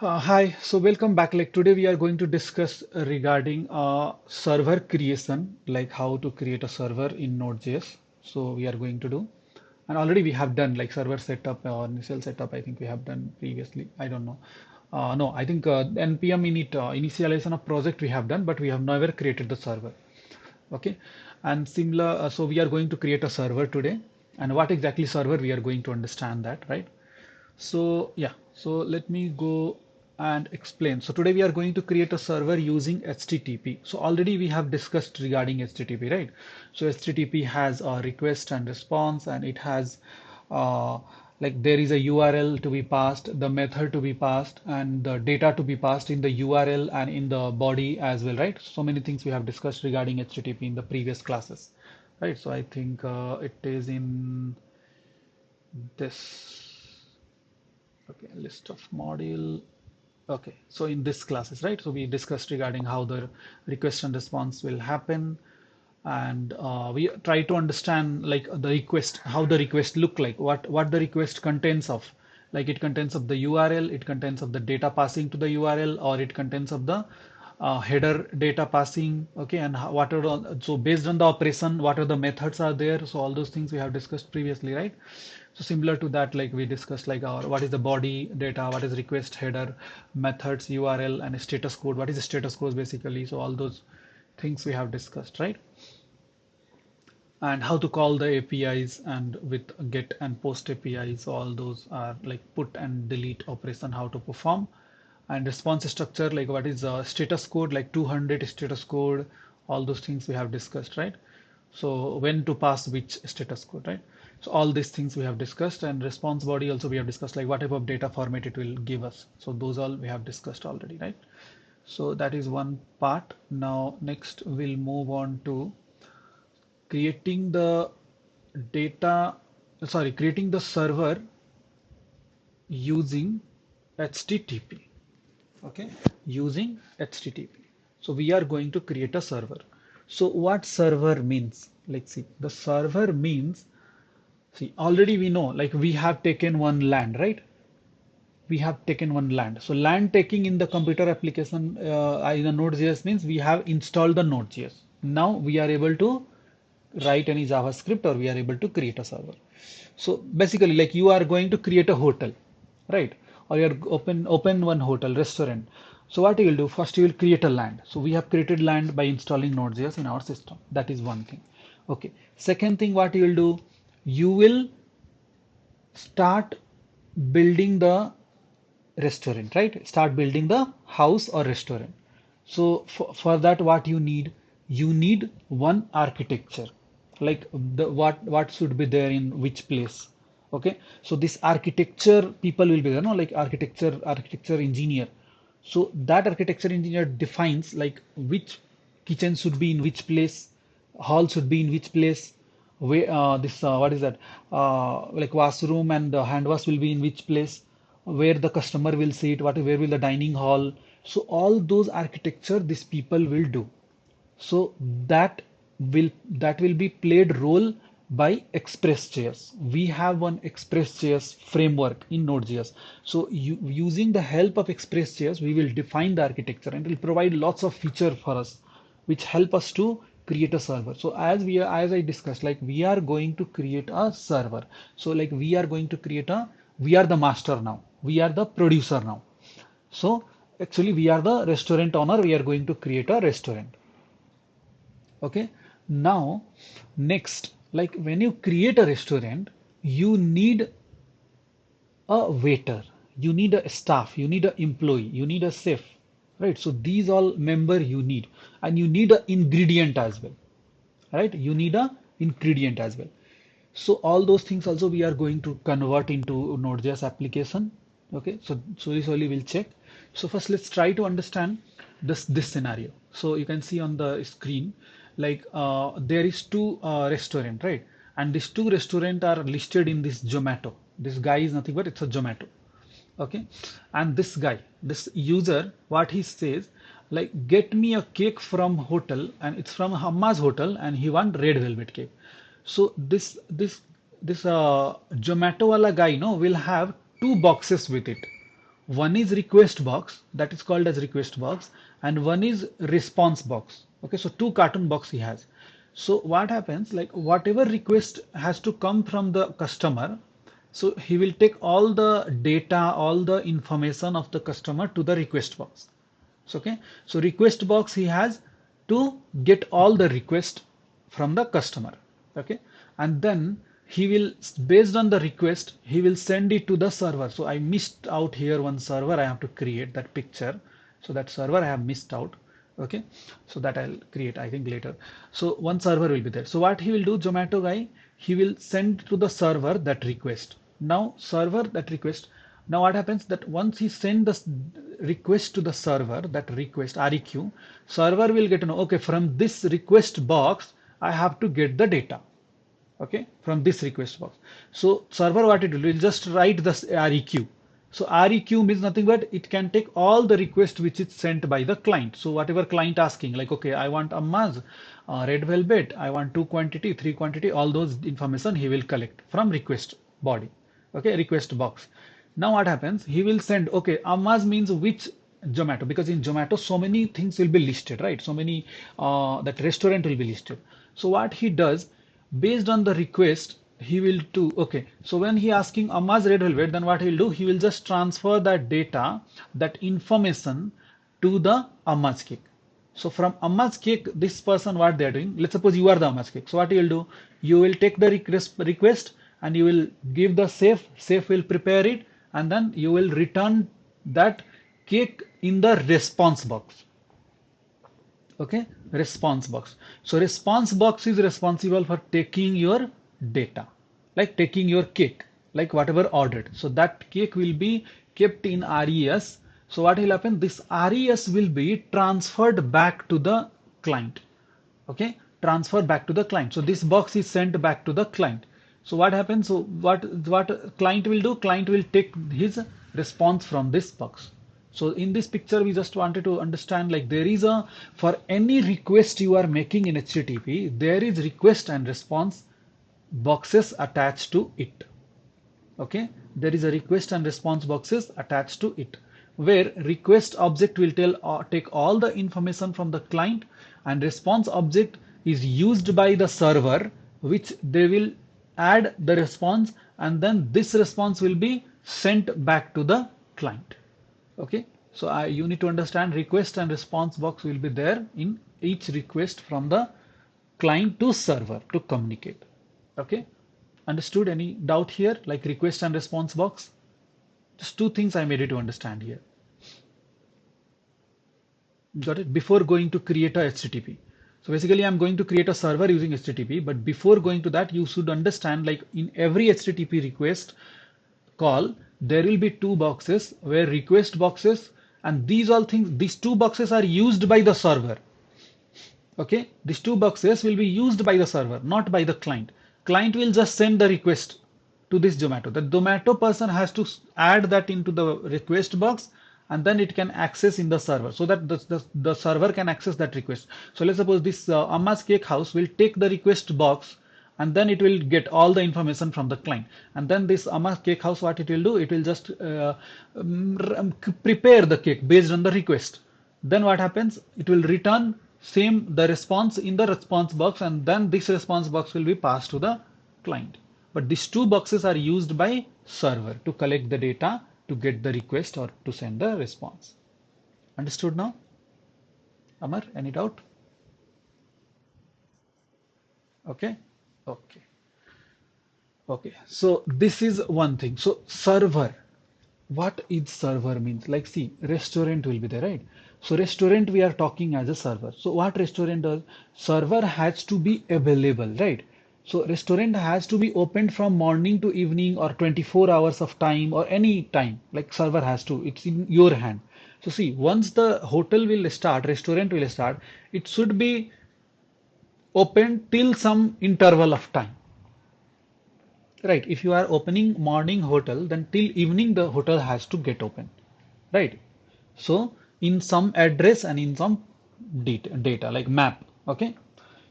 Hi, so welcome back. Like today we are going to discuss regarding server creation, like how to create a server in Node.js. So we are going to do, and already we have done like server setup or initial setup. I think we have done previously. I don't know. No, I think npm init initialization of project we have done, but we have never created the server. Okay, and similar. So we are going to create a server today, and what exactly server we are going to understand that, right? So yeah, so let me go and explain. So today we are going to create a server using HTTP. So already we have discussed regarding HTTP, right? So HTTP has a request and response, and it has uh, like there is a URL to be passed, the method to be passed, and the data to be passed in the URL and in the body as well, right? So many things we have discussed regarding HTTP in the previous classes, right? So I think it is in this. Okay, list of module. Okay, so in this classes, right? So we discussed regarding how the request and response will happen, and we try to understand like the request, how the request look like, what the request contains of. Like it contains of the URL, it contains of the data passing to the URL, or it contains of the header data passing. Okay, and what are so based on the operation, what are the methods are there? So all those things we have discussed previously, right? So similar to that, like we discussed, like our what is the body data, what is request header, methods, URL, and status code. What is the status code basically? So all those things we have discussed, right? And how to call the APIs and with get and post APIs. All those are like put and delete operation, how to perform. And response structure, like what is status code, like 200 status code. All those things we have discussed, right? So when to pass which status code, right? So all these things we have discussed, and response body also we have discussed, like what type of data format it will give us. So those all we have discussed already, right? So that is one part. Now next we'll move on to creating the data, sorry, creating the server using HTTP. Okay, using HTTP. So we are going to create a server. So what server means? Let's see. The server means, see, already we know, like we have taken one land, right? We have taken one land. So land taking in the computer application in the Node.js means we have installed the Node.js. Now we are able to write any JavaScript, or we are able to create a server. So basically, like you are going to create a hotel, right? Or you are open one hotel restaurant. So what you will do first, you will create a land. So we have created land by installing Node.js in our system. That is one thing. Okay. Second thing, what you will do, you will start building the restaurant, right? Start building the house or restaurant. So for that, what you need one architecture, like the what should be there in which place. Okay, so this architecture people will be there, no, like architecture engineer. So that architecture engineer defines like which kitchen should be in which place, hall should be in which place, where this what is that, like washroom and hand wash will be in which place, where the customer will sit, where will the dining hall. So all those architecture these people will do. So that will be played role by Express.js. We have one Express.js framework in Node.js. So using the help of Express.js, we will define the architecture, and it will provide lots of feature for us, which help us to create a server. So as I discussed, like we are going to create a server. So like we are the master now. We are the producer now. So actually we are the restaurant owner. We are going to create a restaurant. Okay, now next, like when you create a restaurant, you need a waiter, you need a staff, you need an employee, you need a chef, right? So these all member you need, and you need an ingredient as well, right? You need a ingredient as well. So all those things also we are going to convert into Node.js application. Okay, so slowly we'll check. So first let's try to understand this scenario. So you can see on the screen, like there is two restaurant, right? And these two restaurant are listed in this Zomato. This guy is nothing but it's a Zomato. Okay, and this guy, this user, what he says, like get me a cake from hotel, and it's from Hamma's hotel, and he want red velvet cake. So this Zomato wala guy, no, will have two boxes with it. One is request box, that is called as request box, and one is response box. Okay, so two cartoon box he has. So what happens, like whatever request has to come from the customer, so he will take all the data, all the information of the customer to the request box. So, okay, so request box he has to get all the request from the customer. Okay, and then he will, based on the request, he will send it to the server. So I missed out here one server. I have to create that picture. So that server I have missed out. Okay, so that I'll create, I think, later. So one server will be there. So what he will do, Zomato guy, he will send to the server that request. Now server that request. Now what happens, that once he send the request to the server, that request REQ, server will get to know, okay, from this request box I have to get the data. Okay, from this request box. So server, what it will just write the REQ. So REQ means nothing but it can take all the request which is sent by the client. So whatever client asking, like, okay, I want a Maz, red velvet, I want 2 quantity, 3 quantity, all those information he will collect from request body. Okay, request box. Now what happens, he will send, okay, Amaz means which Zomato, because in Zomato so many things will be listed, right? So many, that restaurant will be listed. So what he does, based on the request, he will do, okay, so when he asking Amaz red velvet, then what he will do, he will just transfer that data, that information to the Amaz cake. So from Amaz cake, this person, what they are doing, let's suppose you are the Amaz cake. So what you will do, you will take the request and you will give the safe will prepare it, and then you will return that cake in the response box. Okay, response box. So response box is responsible for taking your data, like taking your cake, like whatever ordered. So that cake will be kept in RES. So what will happen, this RES will be transferred back to the client. Okay, transfer back to the client. So this box is sent back to the client. So what happens, so what client will do, client will take his response from this box. So in this picture we just wanted to understand, like there is a, for any request you are making in HTTP, there is request and response boxes attached to it. Okay, there is a request and response boxes attached to it, where request object will take all the information from the client, and response object is used by the server, which they will add the response, and then this response will be sent back to the client. Okay, so you need to understand, request and response box will be there in each request from the client to server to communicate. Okay, understood? Any doubt here, like request and response box? Just two things I made you to understand here. Got it? Before going to create a HTTP. So basically I'm going to create a server using HTTP, but before going to that, you should understand, like in every HTTP request call, there will be two boxes, where request boxes, and these all things, these two boxes are used by the server. Okay, these two boxes will be used by the server, not by the client. Client will just send the request to this Zomato. The Zomato person has to add that into the request box, and then it can access in the server, so that the server can access that request. So let's suppose this Amma's Cake House will take the request box, and then it will get all the information from the client. And then this Amma's Cake House, what it will do, it will just prepare the cake based on the request. Then what happens, it will return same the response in the response box, and then this response box will be passed to the client. But these two boxes are used by server to collect the data, to get the request, or to send the response. Understood now? Amar, any doubt? Okay. Okay. Okay. So this is one thing. So server, what is server means? Like, see, restaurant will be there, right? So restaurant we are talking as a server. So what restaurant does? Server has to be available, right? So restaurant has to be opened from morning to evening, or 24 hours of time, or any time. Like server has to, it's in your hand. So see, once the hotel will start, restaurant will start, it should be open till some interval of time. Right, if you are opening morning hotel, then till evening the hotel has to get open. Right. So in some address and in some data like map. Okay.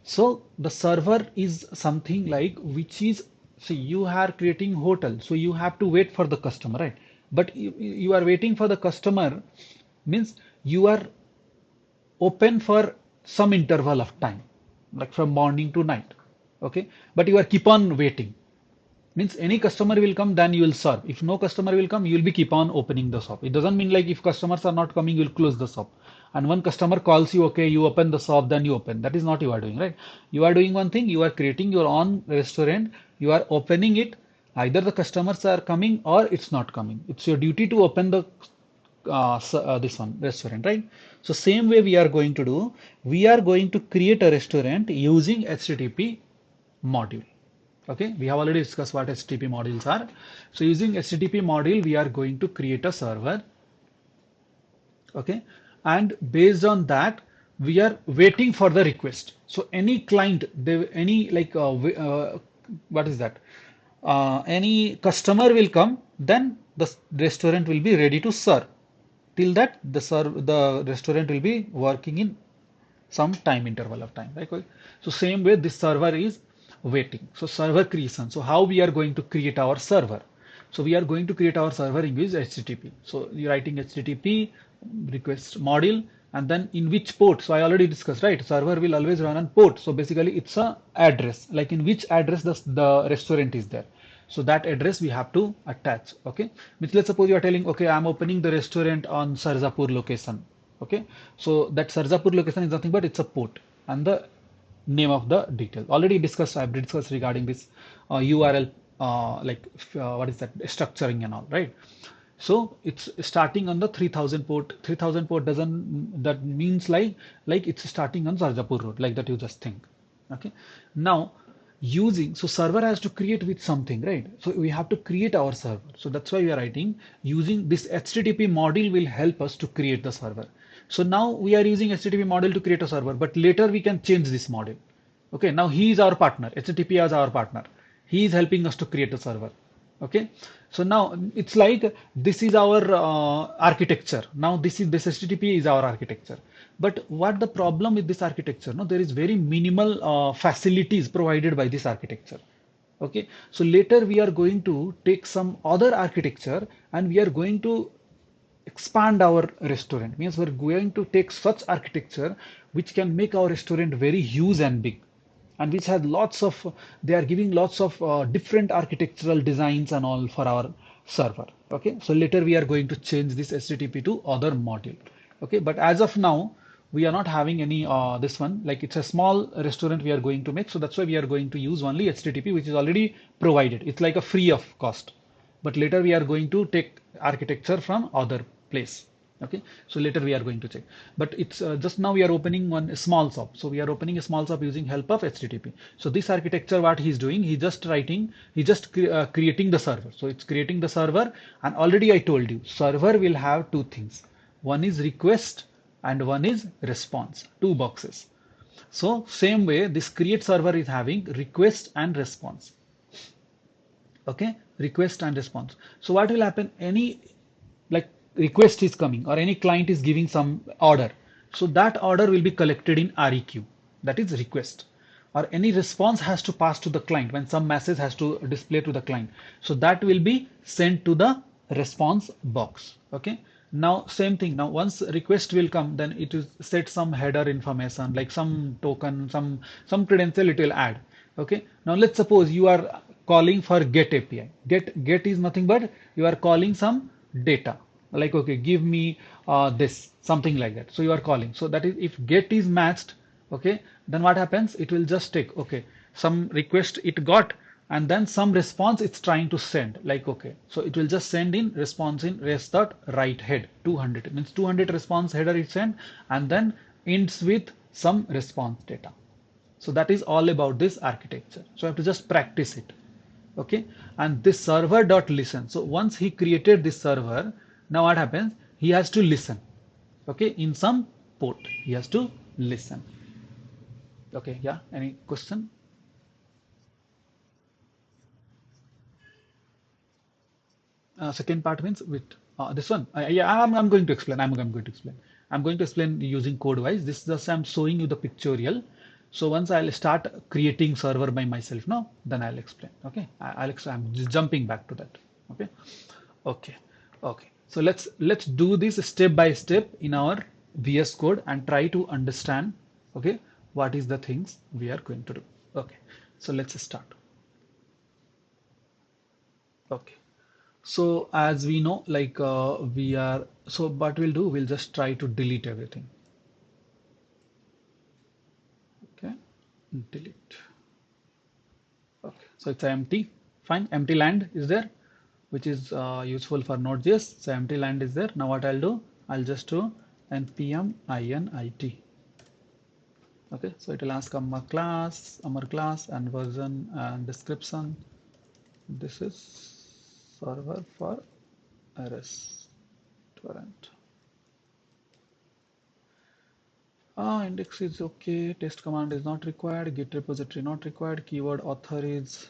So the server is something like which is, see, you are creating hotel, so you have to wait for the customer, right? but you are waiting for the customer, means you are open for some interval of time, like from morning to night. Okay, but you are keep on waiting, means any customer will come, then you will serve. If no customer will come, you will be keep on opening the shop. It doesn't mean like if customers are not coming, you will close the shop. And one customer calls you, okay, you open the shop, then you open. That is not you are doing, right? You are doing one thing, you are creating your own restaurant, you are opening it. Either the customers are coming or it's not coming. It's your duty to open the this one restaurant, right? So same way we are going to do, we are going to create a restaurant using HTTP module. Okay, we have already discussed what HTTP modules are. So using HTTP module, we are going to create a server. Okay, and based on that, we are waiting for the request. So any client, they, any like what is that? Any customer will come, then the restaurant will be ready to serve. Till that, the restaurant will be working in some time interval of time, right? So same way this server is waiting. So server creation. So how we are going to create our server? So we are going to create our server in which HTTP. So you're writing HTTP request module, and then in which port. So I already discussed, right? Server will always run on port. So basically it's a address, like in which address the restaurant is there. So that address we have to attach. Okay, which let's suppose you are telling, okay, I'm opening the restaurant on Sarjapur location. Okay, so that Sarjapur location is nothing but it's a port and the name of the detail. Already discussed, I've discussed regarding this URL, what is that, structuring and all, right? So it's starting on the 3000 port. 3000 port doesn't, that means like it's starting on Sarjapur road, like that you just think. Okay, now using, so server has to create with something, right? So we have to create our server. So that's why we are writing using this HTTP module will help us to create the server. So now we are using HTTP module to create a server, but later we can change this module. Okay, now he is our partner. HTTP is our partner. He is helping us to create a server. Okay, so now it's like this is our architecture. Now this HTTP is our architecture. But what the problem with this architecture? No, there is very minimal facilities provided by this architecture. Okay, so later we are going to take some other architecture and we are going to expand our restaurant. Means we're going to take such architecture which can make our restaurant very huge and big, and which has lots of, they are giving lots of different architectural designs and all for our server. Okay, so later we are going to change this HTTP to other module. Okay, but as of now we are not having any this one, like it's a small restaurant we are going to make, so that's why we are going to use only HTTP, which is already provided. It's like a free of cost, but later we are going to take architecture from other place. Okay, so later we are going to check, but it's just now we are opening one small shop. So we are opening a small shop using help of HTTP. So this architecture, what he's doing, he just writing, he just creating the server. So it's creating the server, and already I told you server will have two things. One is request and one is response, two boxes. So same way this create server is having request and response. Okay, request and response. So what will happen, any like request is coming or any client is giving some order, so that order will be collected in REQ, that is request. Or any response has to pass to the client when some message has to display to the client, so that will be sent to the response box. Okay, now same thing, now once request will come, then it will set some header information like some token, some credential it will add. Okay, now let's suppose you are calling for get API. Get is nothing but you are calling some data, like okay, give me this, something like that. So you are calling, so that is if get is matched. Okay, then what happens, it will just take, okay, some request it got, and then some response it's trying to send, like okay, so it will just send in response in res dot write head 200, means 200 response header it send, and then ends with some response data. So that is all about this architecture. So I have to just practice it. Okay, and this server dot listen. So once he created this server, now what happens, he has to listen. Okay, in some port he has to listen. Okay, yeah, any question? Second part means with this one. Yeah, I'm going to explain. I'm going to explain. I'm going to explain using code wise. This just I'm showing you the pictorial. So once I'll start creating server by myself now, then I'll explain. Okay, I'm just jumping back to that. Okay, okay. Okay, so let's do this step by step in our VS Code and try to understand, okay, what is the things we are going to do. Okay, so let's start. Okay, so as we know, like we are, so what we'll do, we'll just try to delete everything. Okay, delete. Okay, so it's empty. Fine, empty land is there, which is useful for Node.js. So empty land is there. Now what I'll do, I'll just do npm init. Okay, so it will ask our class and version and description. This is server for restaurant. Index is okay. Test command is not required. Git repository not required. Keyword author is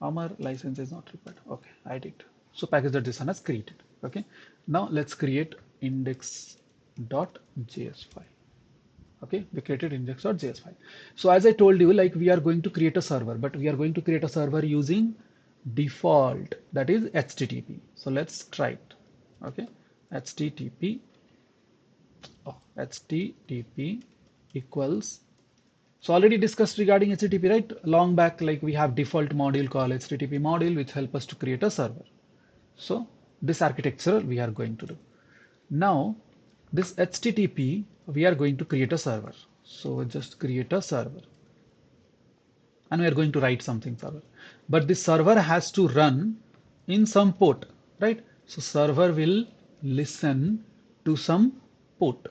Amar. License is not required. Okay, I did. So package.json has created. Okay, now let's create index.js file. Okay, we created index.js file. So as I told you, like we are going to create a server, but we are going to create a server using default, that is HTTP. So let's try it. Okay, HTTP, HTTP equals, so already discussed regarding HTTP, right? Long back, like we have default module called HTTP module, which help us to create a server. So this architecture we are going to do. Now this HTTP, we are going to create a server. So just create a server and we are going to write something server. But this server has to run in some port, right? So server will listen to some port,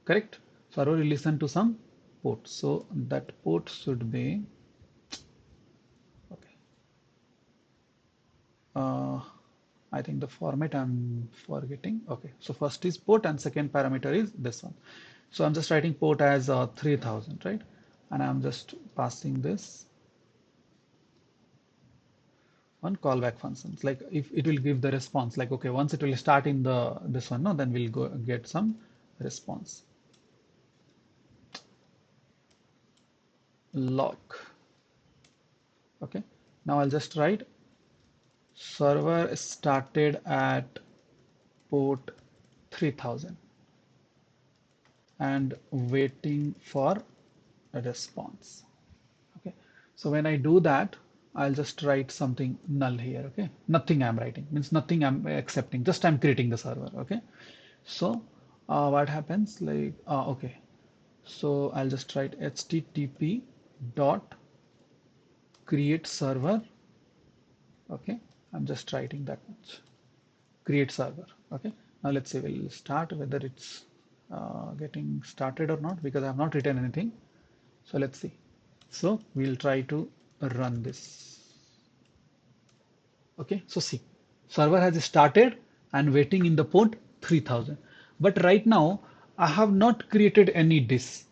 correct? Server will listen to some port. So that port should be, okay. I think the format I'm forgetting. Okay, so first is port and second parameter is this one. So I'm just writing port as 3000, right? And I'm just passing this on callback functions. Like if it will give the response, like okay, once it will start in the this one, no, then we'll go get some response. Log. Okay, now I'll just write server started at port 3000 and waiting for a response. Okay, so when I do that, I'll just write something null here. Okay, nothing I'm writing, means nothing I'm accepting, just I'm creating the server. Okay, so what happens, like okay, so I'll just write http dot create server. Okay, I'm just writing that much, create server. Okay, now let's say we'll start whether it's getting started or not, because I have not written anything. So let's see. So we'll try to run this. Okay, so see, server has started and waiting in the port 3000. But right now I have not created any disk.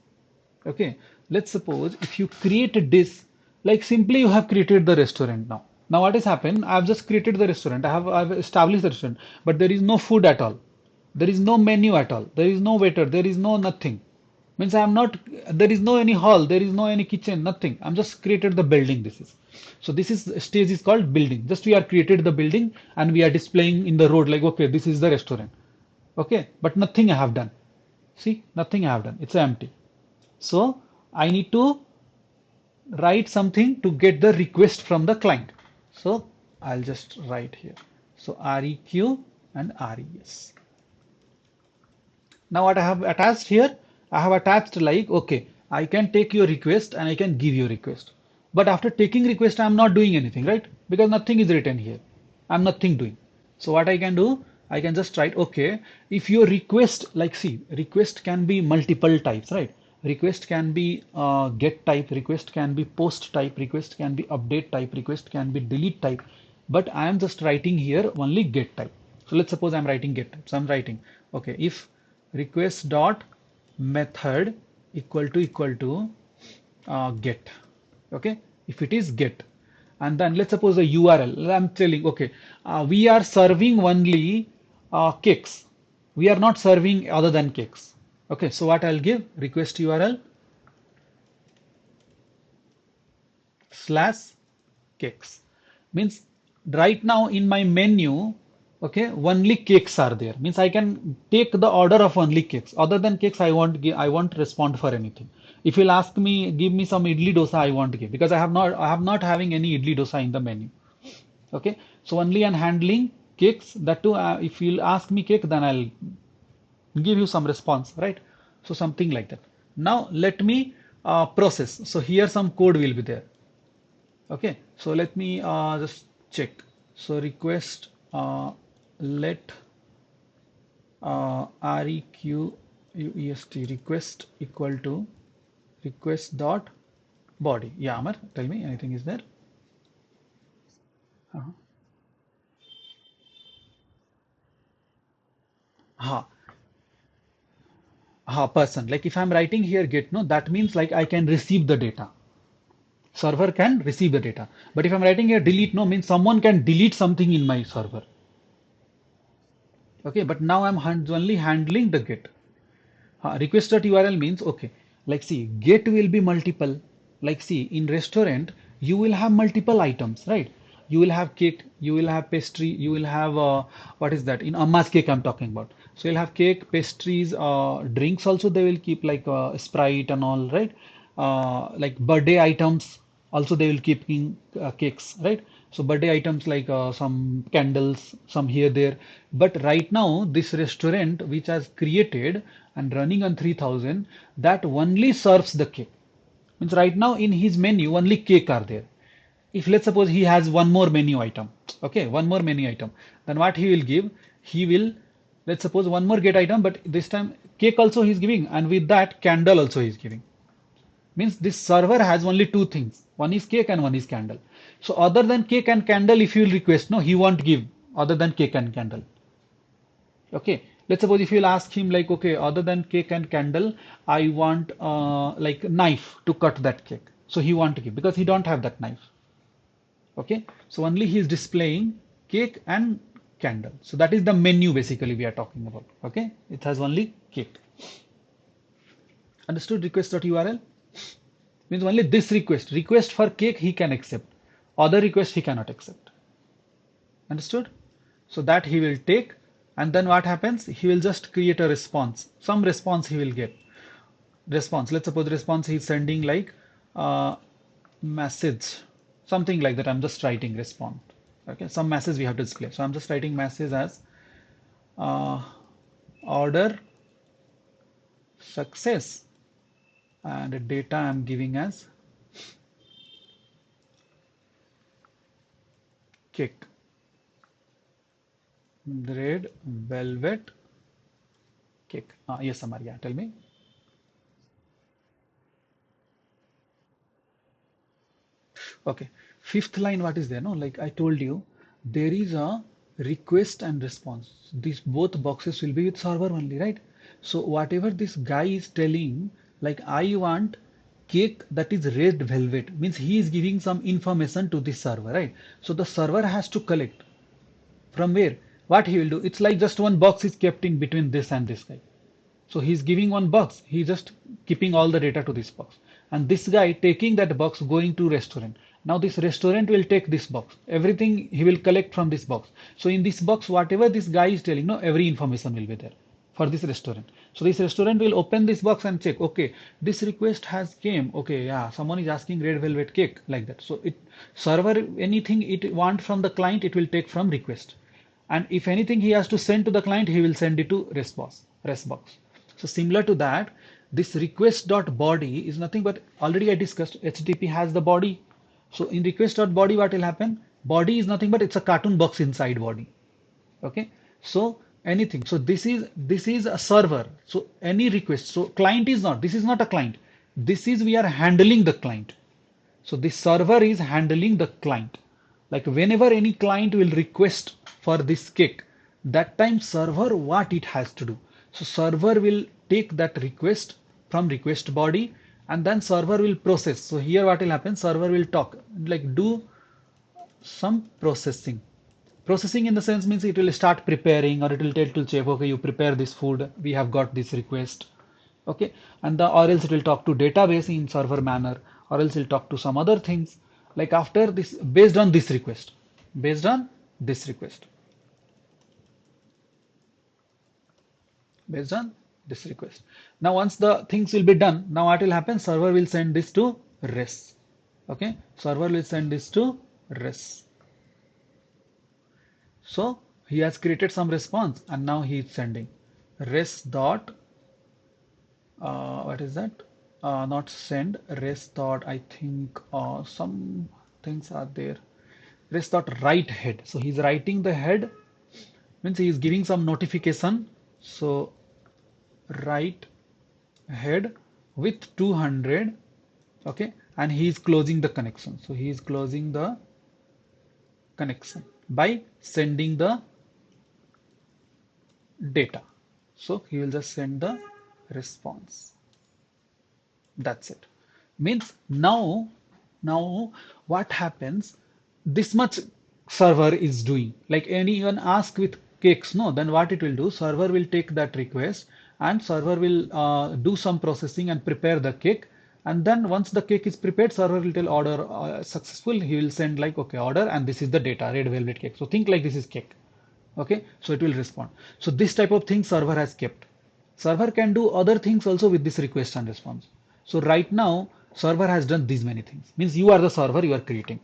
Okay, let's suppose if you create a disk, like simply you have created the restaurant now. Now what has happened? I have just created the restaurant. I've established the restaurant, but there is no food at all. There is no menu at all. There is no waiter. There is no nothing. Means I am not, there is no any hall, there is no any kitchen, nothing. I'm just created the building. This is, so this is stage is called building. Just we are created the building and we are displaying in the road like, okay, this is the restaurant. Okay, but nothing I have done. See, nothing I have done. It's empty. So I need to write something to get the request from the client. So I'll just write here. So REQ and RES. Now what I have attached here, I have attached like, okay, I can take your request and I can give your request. But after taking request, I'm not doing anything, right? Because nothing is written here. I'm nothing doing. So what I can do, I can just write, okay, if your request, like see, request can be multiple types, right? Request can be get type, request can be post type, request can be update type, request can be delete type. But I am just writing here only get type. So let's suppose I'm writing get type. So I'm writing, okay, if request dot method equal to get. Okay, if it is get, and then let's suppose a URL. I'm telling, okay, we are serving only cakes. We are not serving other than cakes. Okay, so what I'll give, request URL slash cakes, means right now in my menu, okay, only cakes are there, means I can take the order of only cakes. Other than cakes, I won't respond for anything. If you'll ask me, give me some idli dosa, I won't give, because I have not having any idli dosa in the menu. Okay, so only on handling cakes, that too, if you'll ask me cake, then I'll give you some response, right? So something like that. Now let me process. So here some code will be there. Okay, so let me just check. So request let request equal to request dot body. Yeah, Amar, tell me anything is there? Uh-huh. Ha, ha, person. Like if I'm writing here get, no, that means like I can receive the data. Server can receive the data. But if I'm writing here delete, no, means someone can delete something in my server. Okay, but now I'm only handling the get. Request.url means, okay, like see, get will be multiple. Like see, in restaurant, you will have multiple items, right? You will have cake, you will have pastry, you will have, what is that? In Amma's cake, I'm talking about. So you'll have cake, pastries, drinks also they will keep like Sprite and all, right? Like birthday items, also they will keep in cakes, right? So birthday items like some candles, some here there. But right now this restaurant which has created and running on 3000, that only serves the cake. Means right now in his menu only cake are there. If let's suppose he has one more menu item, okay, one more menu item, then what he will give? He will, let's suppose one more get item, but this time cake also he's giving, and with that candle also he's giving. Means this server has only two things. One is cake and one is candle. So other than cake and candle, if you will request, no, he won't give other than cake and candle. Okay. Let's suppose if you'll ask him like, okay, other than cake and candle, I want like knife to cut that cake. So he won't give because he don't have that knife. Okay. So only he is displaying cake and candle. So that is the menu basically we are talking about. Okay. It has only cake. Understood? Request.url means only this request for cake he can accept, other request he cannot accept. Understood? So that he will take, and then what happens, he will just create a response, some response he will get. Response, let's suppose response he's sending like message, something like that. I'm just writing response. Okay, some message we have to display, so I'm just writing message as uh, order success, and data I'm giving as cake, red velvet cake. Yes, Amar, yeah, tell me. Okay, fifth line, what is there? No, like I told you, there is a request and response. These both boxes will be with server only, right? So whatever this guy is telling, like I want cake that is red velvet, means he is giving some information to the server, right? So the server has to collect from where? What he will do? It's like just one box is kept in between this and this guy. So he's giving one box. He's just keeping all the data to this box. And this guy taking that box going to restaurant. Now this restaurant will take this box. Everything he will collect from this box. So in this box, whatever this guy is telling, no, every information will be there for this restaurant. So this restaurant will open this box and check, okay, this request has came. Okay, yeah, someone is asking red velvet cake like that. So it server anything it want from the client, it will take from request. And if anything he has to send to the client, he will send it to rest box. So similar to that, this request.body is nothing but, already I discussed, HTTP has the body. So in request.body, what will happen? Body is nothing but it's a cartoon box inside body. Okay. So anything. So this is a server. So any request. So client is not, this is not a client. This is, we are handling the client. So the server is handling the client. Like whenever any client will request for this cake, that time server what it has to do. So server will take that request from request body, and then server will process. So here what will happen? Server will talk like do some processing. Processing in the sense means it will start preparing, or it will tell to chef, okay, you prepare this food. We have got this request. Okay, and the, or else it will talk to database in server manner, or else it will talk to some other things like after this based on this request. based on this request. Based on this request. Now once the things will be done, now what will happen? Server will send this to res. Okay, server will send this to res. So he has created some response and now he is sending res dot what is that? Not send, res dot, I think some things are there. Res dot write head. So he's writing the head, means he is giving some notification. So write head with 200, okay, and he is closing the connection. So he is closing the connection by sending the data. So he will just send the response. That's it. Means now what happens? This much server is doing. Like anyone ask with cakes, no? Then what it will do? Server will take that request and server will do some processing and prepare the cake. And then once the cake is prepared, server will tell order successful. He will send like okay order and this is the data red velvet cake. So think like this is cake. Okay, so it will respond. So this type of thing server has kept. Server can do other things also with this request and response. So right now server has done these many things. Means you are the server, you are creating.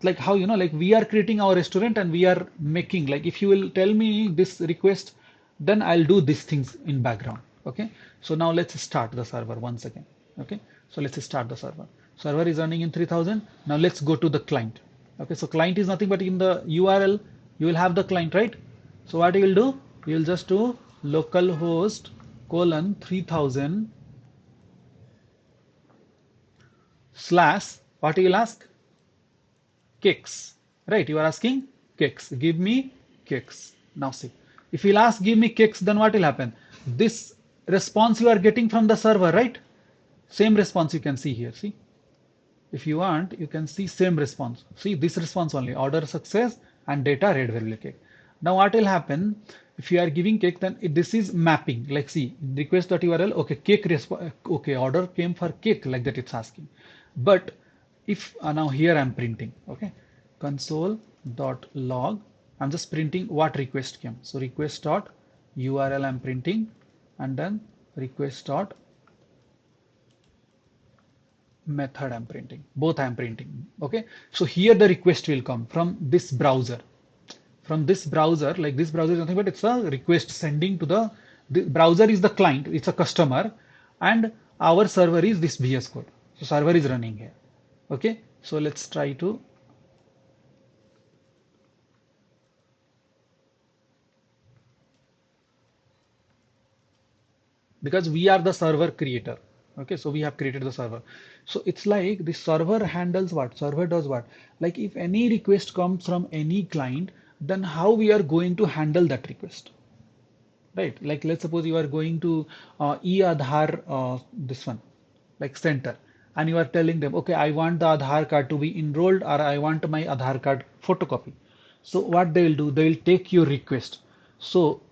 Like how like we are creating our restaurant and we are making, like if you will tell me this request, then I'll do these things in background. Okay, so now let's start the server once again. Okay, so let's start the server. Server is running in 3000. Now let's go to the client. Okay, so client is nothing but in the URL you will have the client, right? So what you will do? You will just do localhost colon 3000 slash what you will ask? Cakes, right? You are asking cakes. Give me cakes. Now see, if you'll ask give me cakes, then what will happen? This response you are getting from the server, right? Same response you can see here. See, if you want, you can see same response. See this response only, order success and data red velvet cake. Now what will happen if you are giving cake, then this is mapping, like see request.url, okay, cake okay, order came for cake, like that it's asking. But if now here I'm printing, okay, console.log, I'm just printing what request came. So request.url I'm printing, and then request.method I'm printing, both I'm printing. Okay, so here the request will come from this browser. From this browser, like this browser is nothing but it's a request sending to the browser is the client, it's a customer, and our server is this VS Code. So server is running here. Okay, so let's try to because we are the server creator. Okay, so we have created the server. So it's like the server handles what? Server does what? Like if any request comes from any client, then how we are going to handle that request, right? Like let's suppose you are going to e-Aadhaar, this one, like center, and you are telling them, okay, I want the Aadhaar card to be enrolled, or I want my Aadhaar card photocopy. So what they will do, they will take your request. So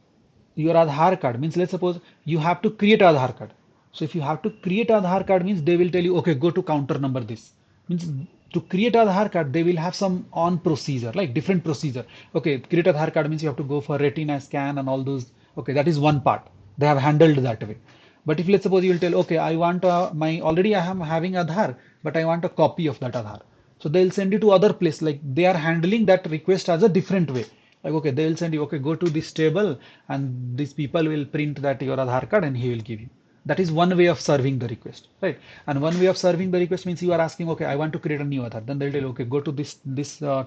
your Aadhaar card means, let's suppose you have to create Aadhaar card. So if you have to create Aadhaar card means they will tell you, okay, go to counter number this. Means to create Aadhaar card, they will have some on procedure, like different procedure. Okay, create Aadhaar card means you have to go for retina scan and all those. Okay, that is one part. They have handled that way. But if let's suppose you will tell, okay, I want my already I am having Aadhaar, but I want a copy of that Aadhaar. So they'll send you to other place. Like they are handling that request as a different way. Like okay, they will send you, okay, go to this table and these people will print that your Aadhaar card and he will give you. That is one way of serving the request, right? And one way of serving the request means you are asking, okay, I want to create a new Aadhaar. Then they'll tell, okay, go to this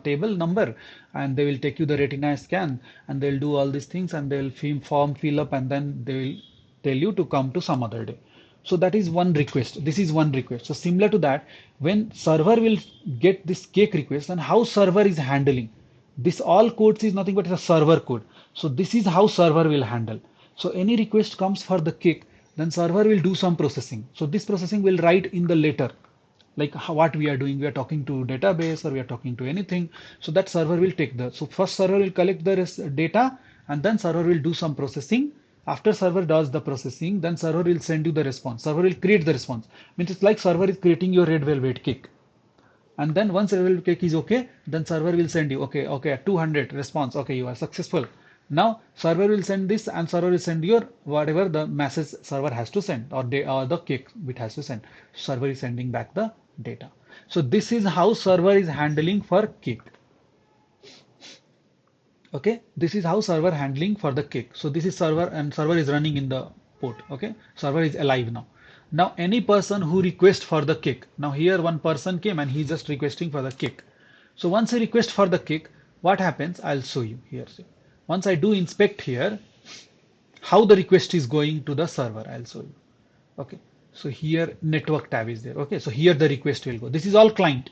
table number, and they will take you the retina scan, and they'll do all these things, and they'll fill up, and then they will tell you to come to some other day. So that is one request. This is one request. So similar to that, when server will get this cake request, and how server is handling this, all codes is nothing but a server code. So this is how server will handle. So any request comes for the cake, then server will do some processing. So this processing will write in the later, like what we are doing. We are talking to database or we are talking to anything. So that server will take so first server will collect the data, and then server will do some processing. After server does the processing, then server will send you the response. Server will create the response. Means it's like server is creating your red velvet cake. And then once red velvet cake is okay, then server will send you, okay, okay, 200 response, okay, you are successful. Now server will send this and server will send your whatever the message server has to send, or the cake it has to send. Server is sending back the data. So this is how server is handling for cake. Okay, this is how server handling for the cake. So this is server, and server is running in the port. Okay, server is alive now. Now any person who request for the cake, now here one person came and he's just requesting for the cake. So once he request for the cake, what happens? I'll show you here. See, once I do inspect here, how the request is going to the server, I'll show you. Okay, so here network tab is there. Okay, so here the request will go. This is all client.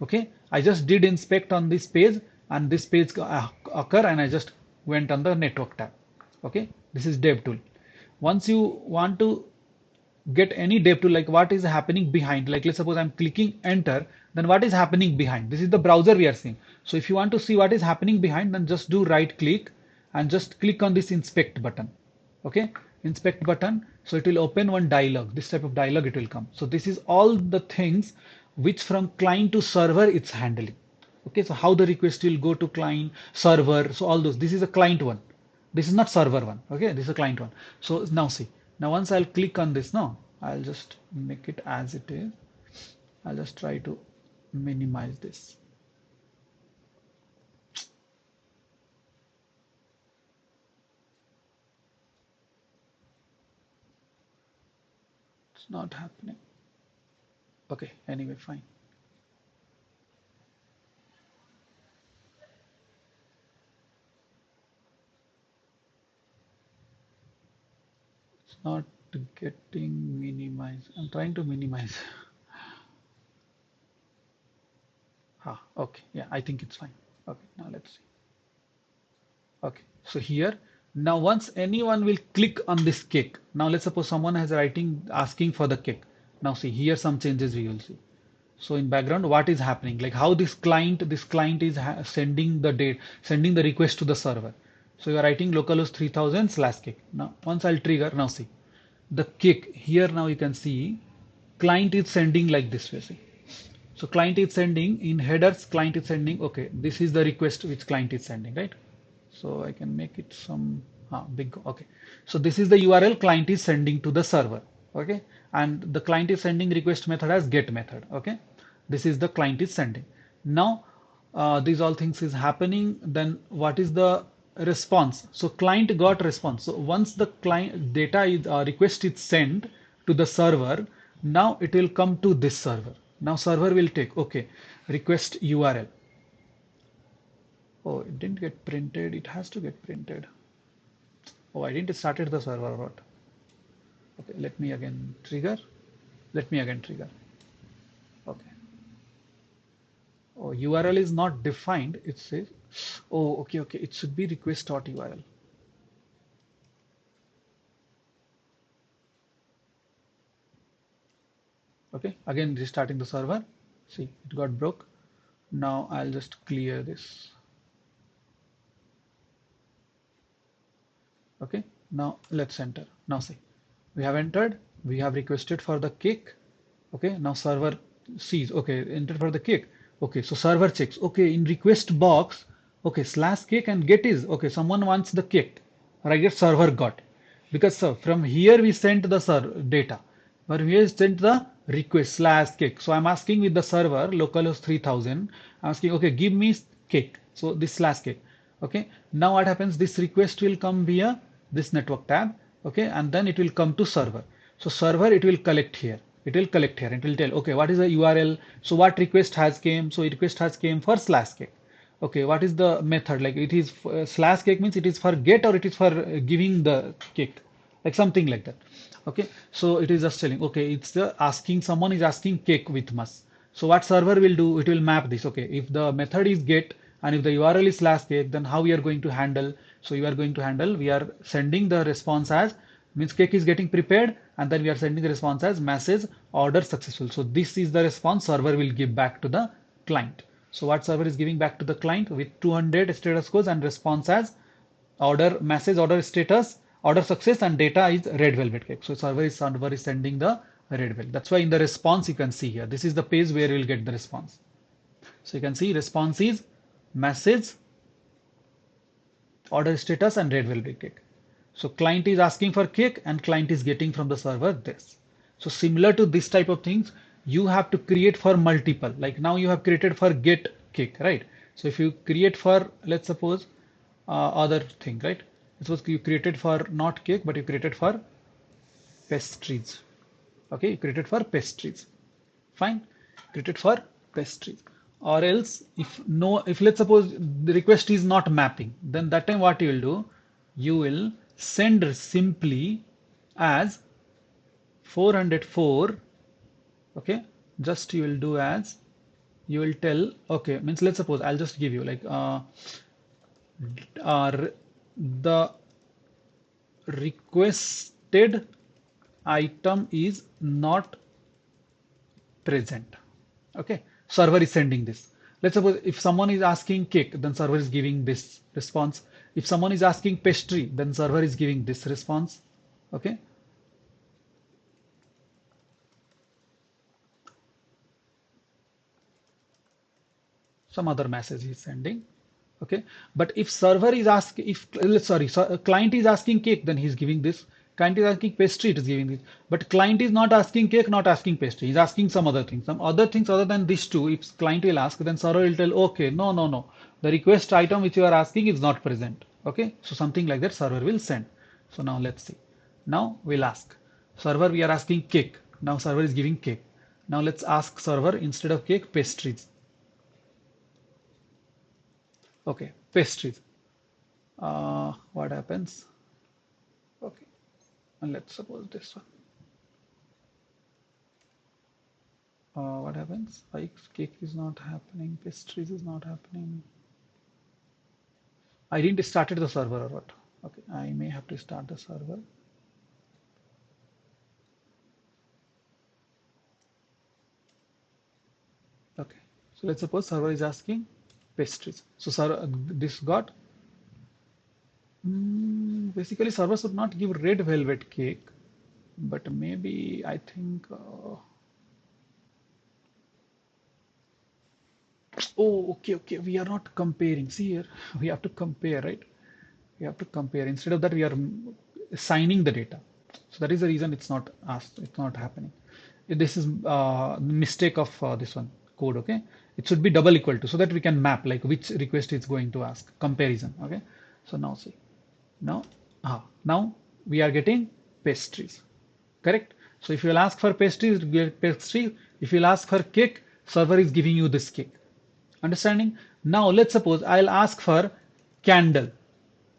Okay, I just did inspect on this page, and this page occur, and I just went on the network tab. Okay, this is dev tool. Once you want to get any dev tool, like what is happening behind, like let's suppose I'm clicking enter, then what is happening behind? This is the browser we are seeing. So if you want to see what is happening behind, then just do right click and just click on this inspect button. Okay, inspect button. So it will open one dialog, this type of dialog it will come. So this is all the things which from client to server it's handling. Okay, so how the request will go to client, server, so all those. This is a client one. This is not server one. Okay, this is a client one. So now see, now once I'll click on this now, I'll just make it as it is. I'll just try to minimize this. It's not happening. Okay, anyway, fine. It's not getting minimized. I'm trying to minimize. Okay, yeah, I think it's fine. Okay, now let's see. Okay, so here, now once anyone will click on this cake, now let's suppose someone has writing asking for the cake. Now see, here some changes we will see. So in background, what is happening? Like how this client is sending the date, sending the request to the server. So you are writing localhost 3000 slash cake. Now once I'll trigger, now see the cake here. Now you can see client is sending like this way. See. So client is sending in headers, client is sending, okay, this is the request which client is sending, right? So I can make it some big, okay. So this is the URL client is sending to the server, okay? And the client is sending request method as get method, okay? This is the client is sending. Now, these all things is happening, then what is the response? So client got response. So once the client data is request is sent to the server, now it will come to this server. Now server will take, okay, request URL. Oh, it didn't get printed. It has to get printed. Oh, I didn't started the server. What? Okay, let me again trigger. Let me again trigger. Okay. Oh, URL is not defined. It says, oh, okay, okay. It should be request.url. Okay, again restarting the server. See, it got broke. Now I'll just clear this. Okay, now let's enter. Now see, we have entered, we have requested for the cake. Okay, now server sees, okay, enter for the cake. Okay, so server checks, okay, in request box, okay, slash cake and get is, okay, someone wants the cake, right? Server got, because from here we sent the data, but here sent the request slash cake. So I'm asking with the server localhost 3000, I'm asking, okay, give me cake. So this slash cake. Okay, now what happens? This request will come via this network tab. Okay, and then it will come to server. So server, it will collect here. It will collect here. It will tell, okay, what is the URL? So what request has came? So request has came for slash cake. Okay, what is the method? Like it is slash cake means it is for get or it is for giving the cake, like something like that. Okay, so it is just telling, okay, it's the asking, someone is asking cake with must. So what server will do? It will map this. Okay, if the method is get and if the URL is slash cake, then how we are going to handle? So you are going to handle, we are sending the response as, means cake is getting prepared, and then we are sending the response as message order successful. So this is the response server will give back to the client. So what server is giving back to the client with 200 status codes and response as order message order status order success, and data is red velvet cake. So server is sending the red velvet. That's why in the response you can see here, this is the page where you will get the response. So you can see response is message, order status, and red velvet cake. So client is asking for cake and client is getting from the server this. So similar to this type of things, you have to create for multiple. Like now you have created for get cake, right? So if you create for, let's suppose, other thing, right? Suppose you created for not cake, but you created for pastries. Okay, you created for pastries. Fine, created for pastries. Or else, if let's suppose the request is not mapping, then that time what you will do, you will send simply as 404. Okay, just you will do as, you will tell, okay, means let's suppose I'll just give you like the requested item is not present. Okay, server is sending this. Let's suppose if someone is asking cake, then server is giving this response. If someone is asking pastry, then server is giving this response. Okay, some other message is sending. Okay, but if server is asking, if sorry, so client is asking cake, then he's giving this. Client is asking pastry, it is giving this. But client is not asking cake, not asking pastry. He's asking some other things, some other things other than these two. If client will ask, then server will tell, okay, no, no, no, the request item which you are asking is not present. Okay, so something like that server will send. So now let's see. Now we'll ask server, we are asking cake. Now server is giving cake. Now let's ask server, instead of cake, pastries. Okay, pastries. What happens? Okay, and let's suppose this one. What happens? Like cake is not happening, pastries is not happening. I didn't started the server or what? Okay, I may have to start the server. Okay, so let's suppose server is asking pastries. So sir, this got basically server should not give red velvet cake, but maybe I think oh, okay, okay, we are not comparing. See here, we have to compare, right? We have to compare. Instead of that, we are assigning the data. So that is the reason it's not asked, it's not happening. This is mistake of this one code, okay? It should be double equal to, so that we can map like which request is going to ask, comparison, okay? So now see, now we are getting pastries, correct? So if you will ask for pastries, you get pastry. If you will ask for cake, server is giving you this cake. Understanding? Now let's suppose I'll ask for candle.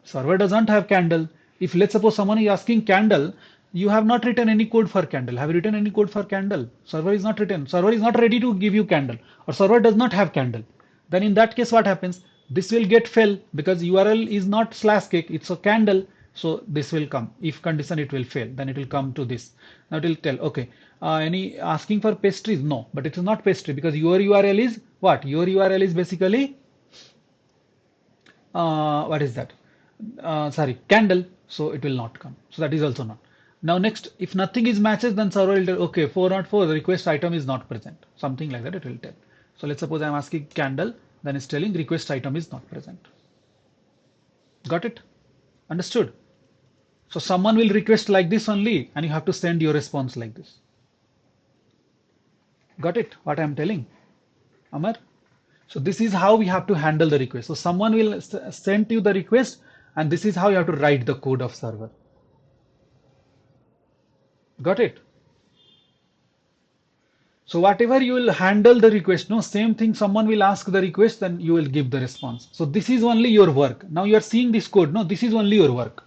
Server doesn't have candle. If let's suppose someone is asking candle, you have not written any code for candle. Have you written any code for candle? Server is not written. Server is not ready to give you candle, or server does not have candle. Then in that case, what happens? This will get fail because URL is not slash cake, it's a candle. So this will come. If condition, it will fail. Then it will come to this. Now it will tell, okay, any asking for pastries? No, but it is not pastry because your URL is what? Your URL is basically what is that? Sorry, candle. So it will not come. So that is also not. Now next, if nothing is matches, then server will tell, okay, 404, the request item is not present. Something like that it will tell. So let's suppose I'm asking candle, then it's telling request item is not present. Got it? Understood? So someone will request like this only, and you have to send your response like this. Got it? What I'm telling, Amar? So this is how we have to handle the request. So someone will send you the request, and this is how you have to write the code of server. Got it? So whatever you will handle the request, no, same thing, someone will ask the request, then you will give the response. So this is only your work. Now you are seeing this code, no, this is only your work.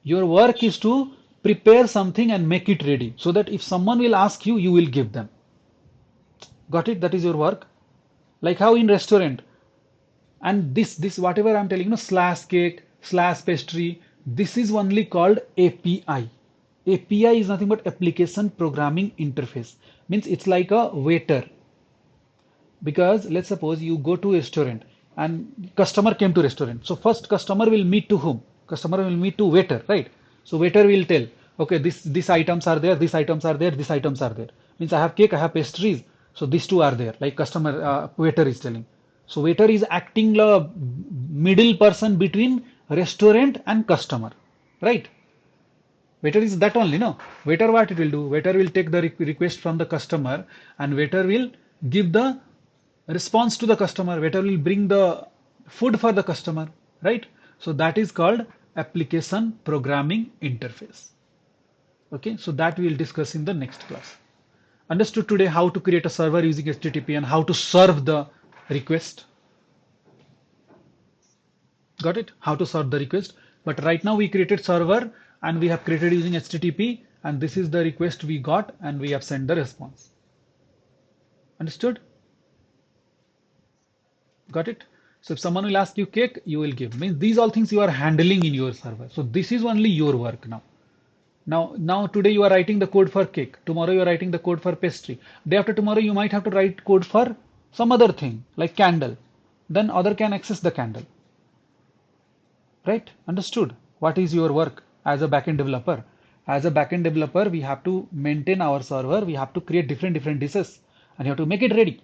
Your work is to prepare something and make it ready so that if someone will ask you, you will give them. Got it? That is your work. Like how in restaurant, and this whatever I'm telling you, slash cake, slash pastry, this is only called API. API is nothing but application programming interface. Means it's like a waiter. Because let's suppose you go to a restaurant and customer came to restaurant. So first customer will meet to whom? Customer will meet to waiter, right? So waiter will tell, okay, these items are there, these items are there, these items are there. Means I have cake, I have pastries. So these two are there, like customer, waiter is telling. So waiter is acting the middle person between restaurant and customer, right? Waiter is that only, no? Waiter, what it will do? Waiter will take the request from the customer, and waiter will give the response to the customer. Waiter will bring the food for the customer, right? So that is called application programming interface. Okay, so that we will discuss in the next class. Understood today how to create a server using HTTP and how to serve the request? Got it? How to serve the request. But right now we created server and we have created using HTTP, and this is the request we got and we have sent the response. Understood? Got it? So if someone will ask you cake, you will give. Means these all things you are handling in your server. So this is only your work now. Now today you are writing the code for cake. Tomorrow you are writing the code for pastry. Day after tomorrow you might have to write code for some other thing like candle. Then other can access the candle. Right? Understood? What is your work as a backend developer? As a backend developer, we have to maintain our server. We have to create different dishes and you have to make it ready.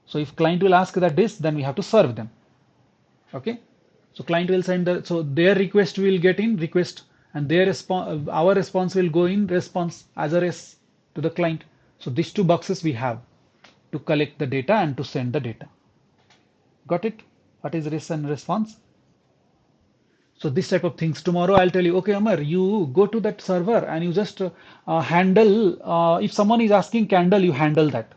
So if client will ask that dish, then we have to serve them. Okay? So client will send so their request will get in request, and their response, our response will go in response as a res to the client. So these two boxes we have to collect the data and to send the data. Got it? What is res and response? So this type of things. Tomorrow I'll tell you, okay, Amar, you go to that server and you just handle, if someone is asking candle, you handle that.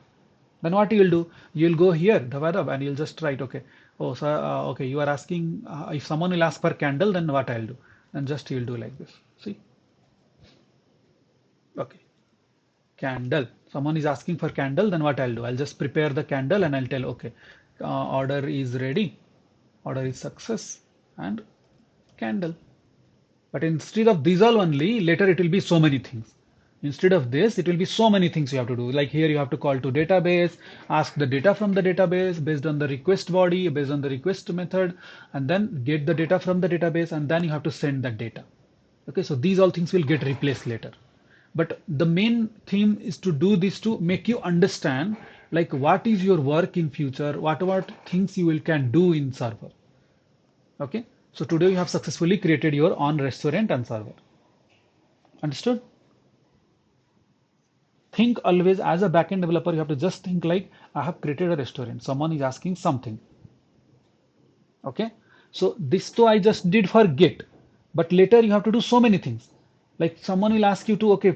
Then what you will do? You'll go here, and you'll just write, okay, oh, so, okay, you are asking, if someone will ask for candle, then what I'll do? Then just you'll do like this. See? Okay. Candle. Someone is asking for candle, then what I'll do? I'll just prepare the candle and I'll tell, okay, order is ready, order is success, and candle. But instead of these all only, later it will be so many things. Instead of this, it will be so many things you have to do. Like here you have to call to database, ask the data from the database based on the request body, based on the request method, and then get the data from the database, and then you have to send that data. Okay, so these all things will get replaced later. But the main theme is to do this to make you understand like what is your work in future, what things you will can do in server. Okay, so today you have successfully created your own restaurant and server. Understood? Think always as a backend developer, you have to just think like I have created a restaurant. Someone is asking something. Okay. So this though I just did for get, but later you have to do so many things. Like someone will ask you to, okay,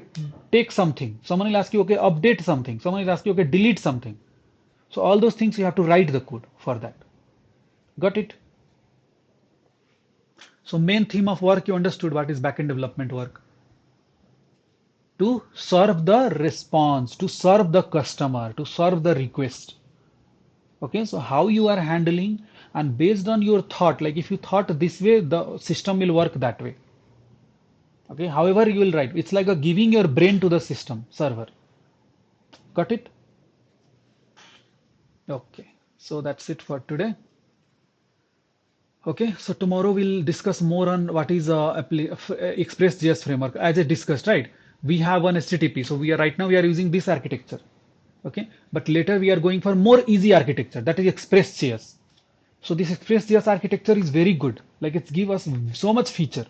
take something. Someone will ask you, okay, update something. Someone will ask you, okay, delete something. So all those things you have to write the code for that. Got it? So main theme of work you understood what is backend development work. To serve the response, to serve the customer, to serve the request. Okay, so how you are handling and based on your thought, like if you thought this way, the system will work that way. Okay, however you will write, it's like a giving your brain to the system server. Got it? Okay, so that's it for today. Okay, so tomorrow we'll discuss more on what is Express.js framework. As I discussed, right? We have one HTTP, so right now we are using this architecture. Okay, but later we are going for more easy architecture, that is Express.js. So this Express.js architecture is very good. Like it's give us so much feature.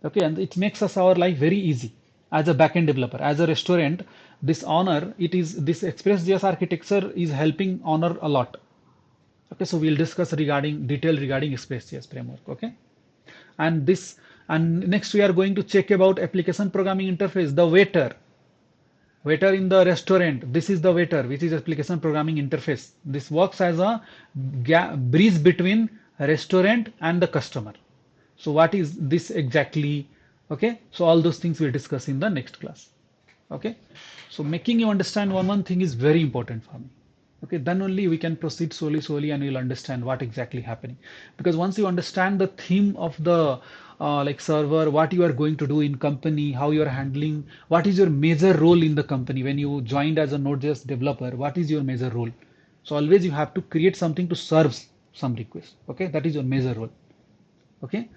Okay, and it makes us our life very easy as a backend developer. As a restaurant, this Express.js architecture is helping Honor a lot. Okay, so we'll discuss detail regarding Express.js framework. Okay, and next we are going to check about application programming interface, the waiter in the restaurant. This is the waiter, which is application programming interface. This works as a bridge between restaurant and the customer. So what is this exactly? Okay, so all those things we'll discuss in the next class. Okay, so making you understand one thing is very important for me. Okay, then only we can proceed slowly and you'll understand what exactly happening. Because once you understand the theme of the like server, what you are going to do in company, how you are handling, what is your major role in the company when you joined as a Node.js developer, what is your major role? So always you have to create something to serve some request. Okay, that is your major role. Okay.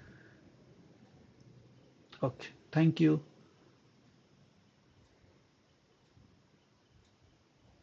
Okay, thank you.